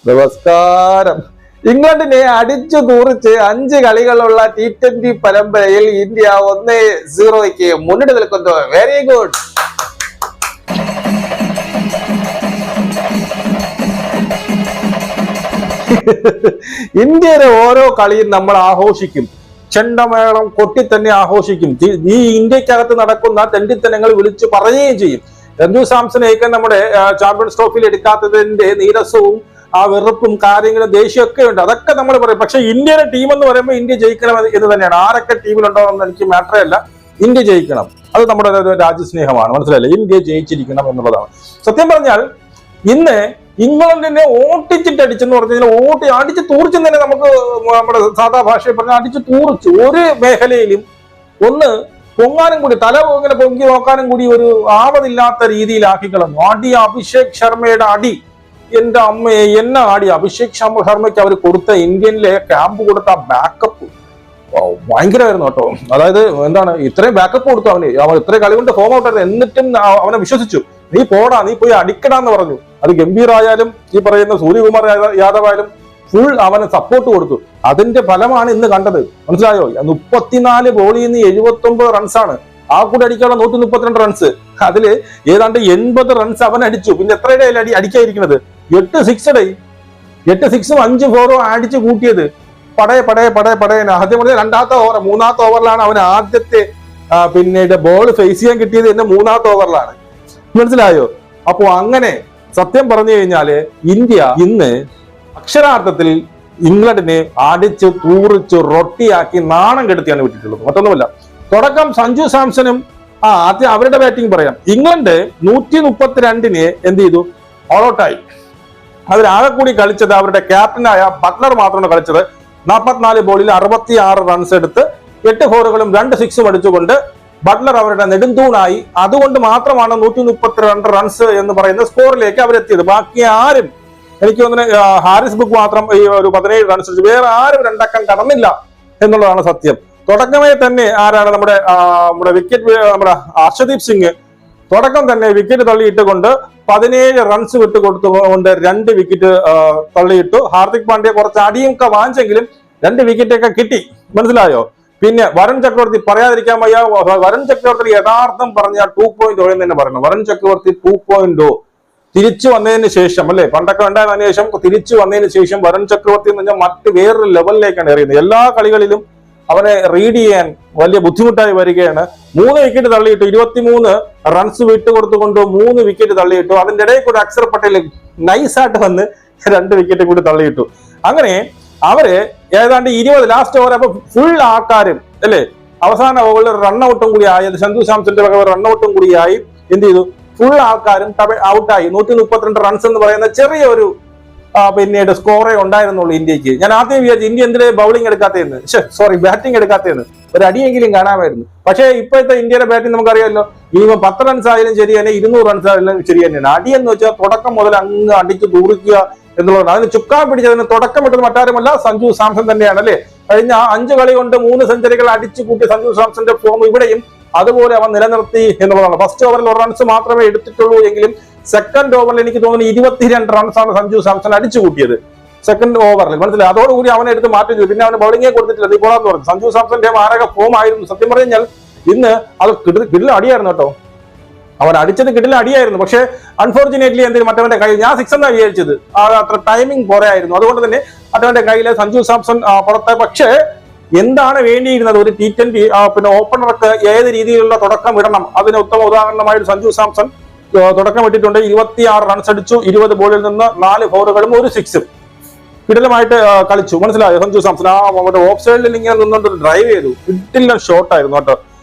നമസ്കാരം. ഇംഗ്ലണ്ടിനെ അടിച്ചു കുറിച്ച് 5 കളികളുള്ള T20 പരമ്പരയിൽ ഇന്ത്യ 1-0 മുന്നിട്ട് നിൽക്കുന്നു. Very good. ഇന്ത്യയുടെ ഓരോ കളിയും നമ്മൾ ആഘോഷിക്കും. ചെണ്ടമേളം കൊട്ടി തന്നെ ആഘോഷിക്കും. ഈ ഇന്ത്യക്കകത്ത് നടക്കുന്ന തെണ്ടിത്തനങ്ങൾ വിളിച്ചു പറയുകയും ചെയ്യും. സഞ്ജു സാംസനെയൊക്കെ നമ്മുടെ ചാമ്പ്യൻസ് ട്രോഫിയിൽ എടുക്കാത്തതിന്റെ നീരസവും ആ വെറുപ്പും കാര്യങ്ങളും ദേഷ്യമൊക്കെ ഉണ്ട്. അതൊക്കെ നമ്മൾ പറയും. പക്ഷെ ഇന്ത്യയുടെ ടീം എന്ന് പറയുമ്പോൾ ഇന്ത്യ ജയിക്കണം എന്ന് തന്നെയാണ്. ആരൊക്കെ ടീമിലുണ്ടോ എന്ന് എനിക്ക് മാറ്ററേ അല്ല. ഇന്ത്യ ജയിക്കണം, അത് നമ്മുടെ ഒരു രാജ്യസ്നേഹമാണ്. മനസ്സിലായില്ലേ? ഇന്ത്യ ജയിച്ചിരിക്കണം എന്നുള്ളതാണ്. സത്യം പറഞ്ഞാൽ ഇന്ന് ഇംഗ്ലണ്ടിനെ ഓട്ടിച്ചിട്ടടിച്ചെന്ന് പറഞ്ഞാൽ അടിച്ച് തൂറിച്ചെന്ന് തന്നെ നമുക്ക് നമ്മുടെ സാധാ ഭാഷയിൽ പറഞ്ഞാൽ അടിച്ച് തൂറിച്ചു. ഒരു മേഖലയിലും ഒന്ന് പൊങ്ങാനും കൂടി തല ഇങ്ങനെ പൊങ്ങി നോക്കാനും കൂടി ഒരു ആവതില്ലാത്ത രീതിയിലാക്കി കളഞ്ഞു. അഭിഷേക് ശർമ്മയുടെ അടി, എന്റെ അമ്മയെ എന്നെ ആടി. അഭിഷേക് ശർമ്മയ്ക്ക് അവർ കൊടുത്ത ഇന്ത്യനിലെ ക്യാമ്പ് കൊടുത്ത ബാക്കപ്പ് ഭയങ്കരമായിരുന്നു കേട്ടോ. അതായത് എന്താണ്, ഇത്രയും ബാക്കപ്പ് കൊടുത്തു അവൻ ഇത്രയും കളി കൊണ്ട് ഫോം ഔട്ട് ആയിരുന്നു. എന്നിട്ടും അവനെ വിശ്വസിച്ചു. നീ പോടാ, നീ പോയി അടിക്കടാന്ന് പറഞ്ഞു. അത് ഗംഭീർ ആയാലും ഈ പറയുന്ന സൂര്യകുമാർ യാദവ് ആയാലും ഫുൾ അവന് സപ്പോർട്ട് കൊടുത്തു. അതിന്റെ ഫലമാണ് ഇന്ന് കണ്ടത്. മനസ്സിലായോ? 34 ബോളിൽ നിന്ന് 79 റൺസാണ്. ആ കൂടെ അടിക്കാനുള്ള 132 റൺസ്. അതില് ഏതാണ്ട് 80 റൺസ് അവൻ അടിച്ചു. പിന്നെ എത്രയുടെ അടിക്കാതിരിക്കുന്നത്? 8 6ഉം 5 4ഉം അടിച്ചു കൂട്ടിയത്. പടയന ആദ്യം പറഞ്ഞ 2ാമത്തെ ഓവർ 3ാമത്തെ ഓവറിലാണ് അവൻ ആദ്യത്തെ പിന്നീട് ബോൾ ഫേസ് ചെയ്യാൻ കിട്ടിയത് തന്നെ 3ാമത്തെ ഓവറിലാണ്. മനസ്സിലായോ? അപ്പോ അങ്ങനെ സത്യം പറഞ്ഞു കഴിഞ്ഞാല് ഇന്ത്യ ഇന്ന് അക്ഷരാർത്ഥത്തിൽ ഇംഗ്ലണ്ടിനെ അടിച്ച് തൂറിച്ച് റൊട്ടിയാക്കി നാണം കെടുത്തിയാണ് വിട്ടിട്ടുള്ളത്. മറ്റൊന്നുമല്ല. തുടക്കം സഞ്ജു സാംസണും ആദ്യം അവരുടെ ബാറ്റിംഗ് പറയാം. ഇംഗ്ലണ്ട് 132 എന്ത് ചെയ്തു? ഓൾ ഔട്ടായി. അതിലാകെ കൂടി കളിച്ചത് അവരുടെ ക്യാപ്റ്റനായ ബട്ട്ലർ മാത്രമാണ് കളിച്ചത്. 44 ബോളിൽ 66 റൺസ് എടുത്ത് 8 ഫോറുകളും 2 6ഉം അടിച്ചുകൊണ്ട് ബട്ട്ലർ അവരുടെ നെടുന്തൂണായി. അതുകൊണ്ട് മാത്രമാണ് 132 റൺസ് എന്ന് പറയുന്ന സ്കോറിലേക്ക് അവരെത്തിയത്. ബാക്കി ആരും, എനിക്ക് തോന്നുന്നു ഹാരിസ് ബുക്ക് മാത്രം ഈ ഒരു 17 റൺസ് അടിച്ചു. വേറെ ആരും 2 അക്കം കടന്നില്ല എന്നുള്ളതാണ് സത്യം. തുടക്കമേ തന്നെ ആരാണ് നമ്മുടെ വിക്കറ്റ്, നമ്മുടെ അർഷദീപ് സിംഗ് തുടക്കം തന്നെ വിക്കറ്റ് തള്ളിയിട്ടുകൊണ്ട് 17 റൺസ് വിട്ടുകൊടുത്തുകൊണ്ട് 2 വിക്കറ്റ് തള്ളിയിട്ടു. ഹാർദിക് പാണ്ഡ്യ കുറച്ച് അടിയൊക്കെ വാങ്ങിച്ചെങ്കിലും 2 വിക്കറ്റൊക്കെ കിട്ടി. മനസ്സിലായോ? പിന്നെ വരുൺ ചക്രവർത്തി പറയാതിരിക്കാൻ വയ്യ. വരുൺ ചക്രവർത്തി യഥാർത്ഥം പറഞ്ഞാൽ 2.0 എന്ന് തന്നെ പറയണം. വരുൺ ചക്രവർത്തി 2.0 തിരിച്ചു വന്നതിന് ശേഷം, അല്ലെ, പണ്ടൊക്കെ ഉണ്ടായതിനു ശേഷം തിരിച്ചു വന്നതിന് ശേഷം വരുൺ ചക്രവർത്തി എന്ന് പറഞ്ഞാൽ മറ്റ് വേറൊരു ലെവലിലേക്കാണ് എറിയുന്നത്. എല്ലാ കളികളിലും അവനെ റീഡ് ചെയ്യാൻ വലിയ ബുദ്ധിമുട്ടായി വരികയാണ്. 3 വിക്കറ്റ് തള്ളിയിട്ടു. 23 റൺസ് വിട്ടുകൊടുത്തുകൊണ്ട് 3 വിക്കറ്റ് തള്ളിയിട്ടു. അതിന്റെ ഇടയിൽ കൂടെ അക്ഷർ പട്ടേൽ നൈസായിട്ട് വന്ന് 2 വിക്കറ്റ് കൂടി തള്ളിയിട്ടു. അങ്ങനെ അവര് ഏതാണ്ട് 20 ലാസ്റ്റ് ഓവർ അപ്പൊ ഫുൾ ആൾക്കാരും, അല്ലെ, അവസാന ഓവറിൽ റൺഔട്ടും കൂടി ആയി. സഞ്ജു സാംസന്റെ വക റൺഔട്ടും കൂടിയായി. എന്ത് ചെയ്തു? ഫുൾ ആൾക്കാരും ഔട്ടായി. 132 റൺസ് എന്ന് പറയുന്ന ചെറിയൊരു പിന്നീട് സ്കോറേ ഉണ്ടായിരുന്നുള്ളൂ ഇന്ത്യക്ക്. ഞാൻ ആദ്യം വിചാരിച്ചു ഇന്ത്യ എന്തിനെ ബൗളിംഗ് എടുക്കാത്തതെന്ന്, ബാറ്റിംഗ് എടുക്കാത്തതെന്ന്. ഒരു അടിയെങ്കിലും കാണാമായിരുന്നു. പക്ഷേ ഇപ്പോഴത്തെ ഇന്ത്യയുടെ ബാറ്റിംഗ് നമുക്കറിയാമല്ലോ. മിനിമം 10 റൺസ് ആയാലും ശരി തന്നെ, 200 റൺസ് ആയാലും ശരി തന്നെയാണ്. അടിയെന്ന് വെച്ചാൽ തുടക്കം മുതൽ അങ്ങ് അടിച്ചു തൂറിക്കുക എന്നുള്ളതാണ്. അതിന് ചുക്കാൻ പിടിച്ചതിന് തുടക്കം ഇട്ടത് മറ്റാരുമല്ല, സഞ്ജു സാംസൺ തന്നെയാണ്. അല്ലെ, കഴിഞ്ഞ 5 കളി കൊണ്ട് 3 സെഞ്ചുറികൾ അടിച്ചു കൂട്ടി സഞ്ജു സാംസന്റെ ഫോം ഇവിടെയും അതുപോലെ അവൻ നിലനിർത്തി എന്നുള്ളതാണ്. ഫസ്റ്റ് ഓവറിൽ 1 റൺസ് മാത്രമേ എടുത്തിട്ടുള്ളൂ എങ്കിലും സെക്കൻഡ് ഓവറിൽ എനിക്ക് തോന്നുന്നു 22 റൺസാണ് സഞ്ജു സാംസൺ അടിച്ചു കൂട്ടിയത് സെക്കൻഡ് ഓവറിൽ. മനസ്സിലായി? അതോടുകൂടി അവനെ എടുത്ത് മാറ്റി ചെയ്തു. പിന്നെ അവന് ബൗളിംഗേ കൊടുത്തിട്ടില്ല. നീ പോടാന്ന് പറഞ്ഞു. സഞ്ജു സാംസന്റെ മാരക ഫോം ആയിരുന്നു. സത്യം പറഞ്ഞാൽ ഇന്ന് അത് കിടിലം അടിയായിരുന്നു കേട്ടോ. അവൻ അടിച്ചത് കിടിലം അടിയായിരുന്നു. പക്ഷേ അൺഫോർച്ചുനേറ്റ്ലി എന്തെങ്കിലും മറ്റവന്റെ കയ്യിൽ, ഞാൻ 6 എന്നാണ് വിചാരിച്ചത്, അത്ര ടൈമിംഗ് പോരായിരുന്നു. അതുകൊണ്ട് തന്നെ മറ്റവന്റെ കയ്യിലെ സഞ്ജു സാംസൺ പുറത്തെ. പക്ഷേ എന്താണ് വേണ്ടിയിരുന്നത്? ഒരു T20 പിന്നെ ഓപ്പണർക്ക് ഏത് രീതിയിലുള്ള തുടക്കം ഇടണം, അതിന് ഉത്തമ ഉദാഹരണമായിട്ട് സഞ്ജു സാംസൺ തുടക്കം ഇട്ടിട്ടുണ്ട്. 26 റൺസ് അടിച്ചു. 20 ബോളിൽ നിന്ന് 4 ഫോറുകളും 1 6ഉം കിടിലമായിട്ട് കളിച്ചു. മനസ്സിലായോ? സഞ്ജു സാംസൺ ഓഫ് സൈഡിൽ ഇങ്ങനെ നിന്നുകൊണ്ട് ഡ്രൈവ് ചെയ്തു. കിടിലം ഷോട്ടായിരുന്നു കേട്ടോ.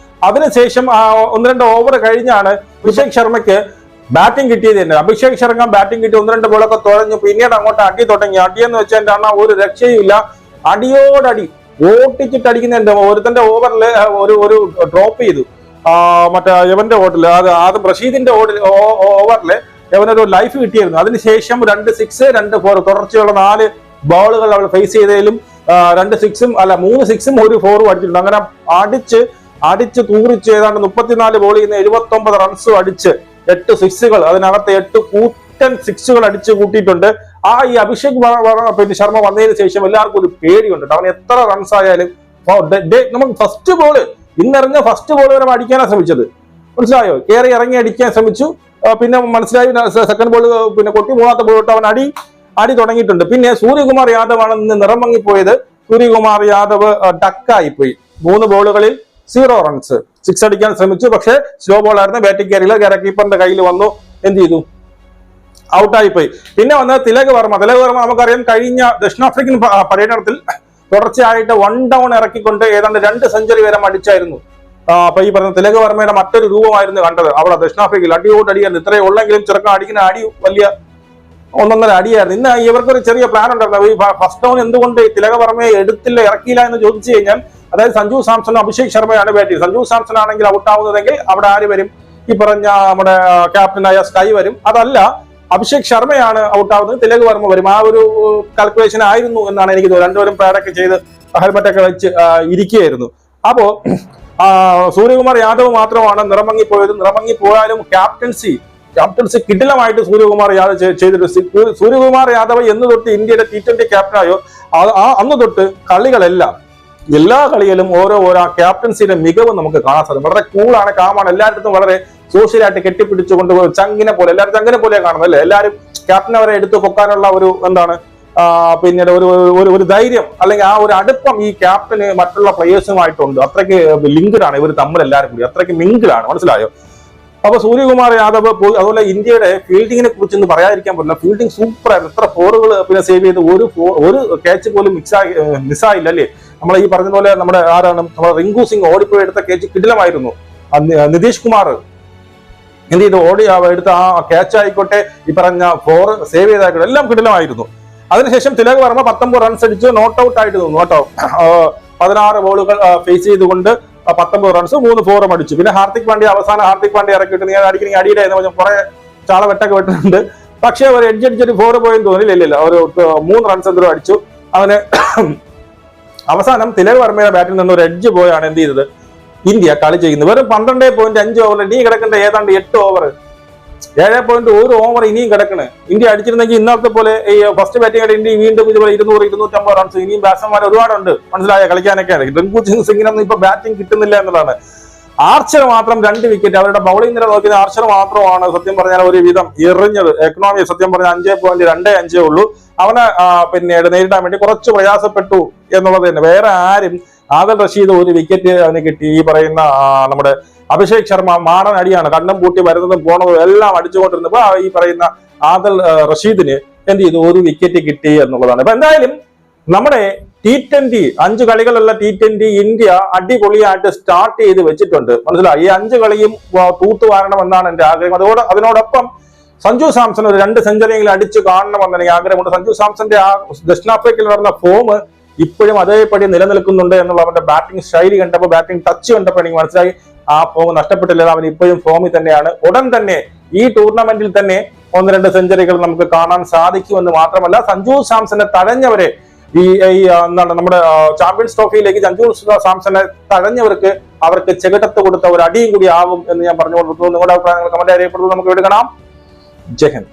അതിനുശേഷം 1-2 ഓവർ കഴിഞ്ഞാണ് അഭിഷേക് ശർമ്മയ്ക്ക് ബാറ്റിംഗ് കിട്ടിയത് തന്നെ. അഭിഷേക് ശർമ്മ ബാറ്റിംഗ് കിട്ടി 1-2 ബോളൊക്കെ തുഴഞ്ഞു. പിന്നീട് അങ്ങോട്ട് അടി തുടങ്ങി. അടിയെന്ന് വെച്ചാൽ എന്റെ അണ്ണ ഒരു രക്ഷയുമില്ല. അടിയോടടി ഓട്ടിച്ചിട്ട് അടിക്കുന്നുണ്ട്. ഒരുത്തന്റെ ഓവറിൽ ഒരു ഡ്രോപ്പ് ചെയ്തു. മറ്റേ യവന്റെ ഓട്ടിൽ, ആദ്യം റഷീദിന്റെ ഓവറിൽ യവനൊരു ലൈഫ് കിട്ടിയിരുന്നു. അതിനുശേഷം 2 6 2 4 തുടർച്ചയുള്ള 4 ബോളുകൾ അവൾ ഫേസ് ചെയ്തതിലും 2 6ഉം അല്ല 3 6ഉം 1 4ഉം അടിച്ചിട്ടുണ്ട്. അങ്ങനെ അടിച്ച് തൂറിച്ച് ഏതാണ്ട് 34 ബോളിൽ നിന്ന് 79 റൺസും അടിച്ച് 8 സിക്സുകൾ, അതിനകത്ത് 8 കൂറ്റൻ സിക്സുകൾ അടിച്ചു കൂട്ടിയിട്ടുണ്ട്. ഈ അഭിഷേക് പിന്നെ ശർമ്മ വന്നതിന് ശേഷം എല്ലാവർക്കും ഒരു പേടിയുണ്ട്. അവൻ എത്ര റൺസ് ആയാലും നമുക്ക് ഫസ്റ്റ് ബോള് ഇന്നിറങ്ങിയ ഫസ്റ്റ് ബോൾ വരെ അടിക്കാനാണ് ശ്രമിച്ചത്, മനസ്സിലായോ? കയറി ഇറങ്ങി അടിക്കാൻ ശ്രമിച്ചു. പിന്നെ മനസ്സിലായി സെക്കൻഡ് ബോൾ പിന്നെ കൊട്ടി മൂന്നാമത്തെ ബോൾ തൊട്ട് അവൻ അടി തുടങ്ങിയിട്ടുണ്ട്. പിന്നെ സൂര്യകുമാർ യാദവ് ആണ് ഇന്ന് നിറം മങ്ങിപ്പോയത്. സൂര്യകുമാർ യാദവ് ഡക്കായി പോയി. 3 ബോളുകളിൽ 0 റൺസ്. 6 അടിക്കാൻ ശ്രമിച്ചു, പക്ഷെ സ്ലോ ബോൾ ആയിരുന്നു, ബാറ്റിംഗ് കയറിയില്ല. കീപ്പറിന്റെ കയ്യിൽ വന്നു, എന്ത് ചെയ്തു? ഔട്ടായി പോയി. പിന്നെ വന്നത് തിലക് വർമ്മ നമുക്കറിയാം കഴിഞ്ഞ ദക്ഷിണാഫ്രിക്കൻ പര്യടനത്തിൽ തുടർച്ചയായിട്ട് 1 ഡൗൺ ഇറക്കിക്കൊണ്ട് ഏതാണ്ട് 2 സെഞ്ചുറി വരെ അടിച്ചായിരുന്നു. അപ്പൊ ഈ പറഞ്ഞ തിലക് വർമ്മയുടെ മറ്റൊരു രൂപമായിരുന്നു കണ്ടത് അവിടെ ദക്ഷിണാഫ്രിക്കയിൽ. അടിയോട് അടിയായിരുന്നു. ഇത്രയും ഉള്ളെങ്കിലും ചെറുക്കം അടിക്കുന്ന അടി വലിയ 1.5 അടിയായിരുന്നു. ഇന്ന് ഇവർക്കൊരു ചെറിയ പ്ലാൻ ഉണ്ടായിരുന്നു. ഈ ഫസ്റ്റ് ഡൗൺ എന്തുകൊണ്ട് തിലക് വർമ്മയെ ഇറക്കിയില്ല എന്ന് ചോദിച്ചു കഴിഞ്ഞാൽ, അതായത് സഞ്ജു സാംസണും അഭിഷേക് ശർമ്മയാണ് ബാറ്റ് ചെയ്തത്. സഞ്ജു സാംസൺ ആണെങ്കിൽ ഔട്ട് ആവുന്നതെങ്കിൽ അവിടെ ആര് വരും? ഈ പറഞ്ഞ നമ്മുടെ ക്യാപ്റ്റനായ സ്കൈ വരും. അതല്ല, അഭിഷേക് ശർമ്മയാണ് ഔട്ട് ആവുന്നത്, തിലക് വർമ്മ വരും. ആ ഒരു കാൽക്കുലേഷൻ ആയിരുന്നു എന്നാണ് എനിക്ക് തോന്നുന്നത്. രണ്ടുപേരും പാഡൊക്കെ ചെയ്ത് ഹെൽമെറ്റൊക്കെ വെച്ച് ഇരിക്കുകയായിരുന്നു. അപ്പോ സൂര്യകുമാർ യാദവ് മാത്രമാണ് നിറമങ്ങിപ്പോയത്. നിറമങ്ങിപ്പോയാലും ക്യാപ്റ്റൻസി കിടിലമായിട്ട് സൂര്യകുമാർ യാദവ് ചെയ്തിട്ട്, സൂര്യകുമാർ യാദവ് എന്ന് തൊട്ട് ഇന്ത്യയുടെ T20 ക്യാപ്റ്റനായോ അന്ന് തൊട്ട് എല്ലാ കളികളിലും ഓരോ ക്യാപ്റ്റൻസിയുടെ മികവ് നമുക്ക് കാണാൻ സാധിക്കും. വളരെ കൂളാണ്, കാമാണ്, എല്ലായിടത്തും വളരെ സോഷ്യലായിട്ട് കെട്ടിപ്പിടിച്ചുകൊണ്ട് ചങ്കിനെ പോലെ, എല്ലാവരും ചങ്കിനെ പോലെ കാണുന്നത് അല്ലേ? എല്ലാവരും ക്യാപ്റ്റനെ വരെ എടുത്തു പൊക്കാനുള്ള ഒരു പിന്നീട് ഒരു ധൈര്യം അല്ലെങ്കിൽ ആ ഒരു അടുപ്പം ഈ ക്യാപ്റ്റന് മറ്റുള്ള പ്ലേയേഴ്സുമായിട്ടുണ്ട്. അത്രയ്ക്ക് ലിങ്ക്ഡ് ആണ് ഇവർ തമ്മിൽ, എല്ലാവരും കൂടി അത്രയ്ക്ക് മിങ്കിളാണ്, മനസ്സിലായോ? അപ്പൊ സൂര്യകുമാർ യാദവ് പോയി. അതുപോലെ ഇന്ത്യയുടെ ഫീൽഡിങ്ങിനെ കുറിച്ച് ഒന്നും പറയാതിരിക്കാൻ പറ്റില്ല. ഫീൽഡിംഗ് സൂപ്പർ ആയിരുന്നു. എത്ര ഫോറുകൾ പിന്നെ സേവ് ചെയ്ത് ഒരു ക്യാച്ച് പോലും മിസ്സായില്ല അല്ലേ? നമ്മൾ ഈ പറഞ്ഞ പോലെ നമ്മുടെ നമ്മുടെ റിങ്കു സിംഗ് ഓടിപ്പോയി എടുത്ത ക്യാച്ച് കിടിലമായിരുന്നു. നിതീഷ് കുമാർ എന്ത് ചെയ്തു? എടുത്ത ആ ക്യാച്ച് ആയിക്കോട്ടെ, ഈ പറഞ്ഞ ഫോർ സേവ് ചെയ്തായിക്കോട്ടെ, എല്ലാം കിടിലമായിരുന്നു. അതിനുശേഷം തിലക് വർമ്മ 19 റൺസ് അടിച്ച് നോട്ട് ഔട്ട് ആയിട്ട് തോന്നുന്നു കേട്ടോ. 16 ബോളുകൾ ഫേസ് ചെയ്തുകൊണ്ട് 19 റൺസ് 3 ഫോറും അടിച്ചു. പിന്നെ ഹാർദിക് പാണ്ഡ്യ ഇറക്കിയിട്ട് നീ അടിക്കുന്ന അടിയുടെ കുറെ ചാളവെട്ടൊക്കെ വിട്ടിട്ടുണ്ട്. പക്ഷെ ഒരു അടിച്ചൊരു 4 പോയെന്ന് തോന്നില്ല. ഒരു 3 റൺസ് എന്തോ അടിച്ചു. അവന് അവസാനം തിലക് വർമ്മയുടെ ബാറ്റിൽ നിന്ന് ഒരു എഡ്ജ് പോയാണ് എന്ത് ചെയ്തത്? ഇന്ത്യ കളി ചെയ്യുന്നത്. വെറും 12.5 ഓവറിൽ ഇനിയും കിടക്കേണ്ട ഏതാണ്ട് 8 ഓവർ, 7.1 ഓവർ ഇനിയും കിടക്കണ്. ഇന്ത്യ അടിച്ചിരുന്നെങ്കിൽ ഇന്നത്തെ പോലെ ഈ ഫസ്റ്റ് ബാറ്റിംഗ് ആയിട്ട് ഇന്ത്യ വീണ്ടും ഇതുപോലെ 200-250 റൺസ്. ഇനിയും ബാറ്റ്സ്മാർ ഒരുപാടുണ്ട്, മനസ്സിലായ കളിക്കാനൊക്കെ. റിങ്കു സിംഗിനൊന്നും ഇപ്പൊ ബാറ്റിംഗ് കിട്ടുന്നില്ല എന്നുള്ളതാണ്. ആർച്ചർ മാത്രം 2 വിക്കറ്റ്. അവരുടെ ബൗളിംഗ് നില നോക്കിയത് ആർച്ചർ മാത്രമാണ് സത്യം പറഞ്ഞാൽ ഒരു വിധം എറിഞ്ഞത്. എക്കണോമി സത്യം പറഞ്ഞാൽ 5.25 ഉള്ളൂ. അവനെ പിന്നീട് നേരിടാൻ വേണ്ടി കുറച്ച് പ്രയാസപ്പെട്ടു എന്നുള്ളത് തന്നെ. വേറെ ആരും, ആദിൽ റഷീദ് 1 വിക്കറ്റ് അവന് കിട്ടി. ഈ പറയുന്ന നമ്മുടെ അഭിഷേക് ശർമ്മ മാടൻ അടിയാണ്, കണ്ണും പൂട്ടി വരുന്നതും പോണതും എല്ലാം അടിച്ചുകൊണ്ടിരുന്നപ്പോ ഈ പറയുന്ന ആദിൽ റഷീദിന് എന്ത് ചെയ്തു? 1 വിക്കറ്റ് കിട്ടി എന്നുള്ളതാണ്. അപ്പൊ എന്തായാലും നമ്മുടെ T20 5 കളികളുള്ള T20 ഇന്ത്യ അടിപൊളിയായിട്ട് സ്റ്റാർട്ട് ചെയ്ത് വെച്ചിട്ടുണ്ട്, മനസ്സിലായി. ഈ 5 കളിയും തൂത്തുവാരണമെന്നാണ് എന്റെ ആഗ്രഹം. അതിനോടൊപ്പം സഞ്ജു സാംസൺ ഒരു 2 സെഞ്ചുറിയെങ്കിലും അടിച്ചു കാണണമെന്ന് എനിക്ക് ആഗ്രഹമുണ്ട്. സഞ്ജു സാംസന്റെ ആ ദക്ഷിണാഫ്രിക്കയിൽ നടന്ന ഫോം ഇപ്പോഴും അതേപടി നിലനിൽക്കുന്നുണ്ട് എന്നുള്ള അവന്റെ ബാറ്റിംഗ് ശൈലി കണ്ടപ്പോൾ, ബാറ്റിംഗ് ടച്ച് കണ്ടപ്പോൾ എനിക്ക് മനസ്സിലായി ആ ഫോം നഷ്ടപ്പെട്ടില്ല. അവൻ ഇപ്പോഴും ഫോമിൽ തന്നെയാണ്. ഉടൻ തന്നെ ഈ ടൂർണമെന്റിൽ തന്നെ 1-2 സെഞ്ചുറികൾ നമുക്ക് കാണാൻ സാധിക്കുമെന്ന് മാത്രമല്ല, സഞ്ജു സാംസനെ തഴഞ്ഞവരെ എന്താണ് നമ്മുടെ ചാമ്പ്യൻസ് ട്രോഫിയിലേക്ക് സഞ്ജു സാംസനെ തഴഞ്ഞവർക്ക് അവർക്ക് ചെകിടത്ത് കൊടുത്ത ഒരു അടിയും കൂടി ആവും എന്ന് ഞാൻ പറഞ്ഞുകൊണ്ട് നിങ്ങളുടെ അഭിപ്രായങ്ങൾ കമന്റ് അറിയപ്പെടുന്നത് നമുക്ക് എടുക്കണം. ജയ് ഹിന്ദ്.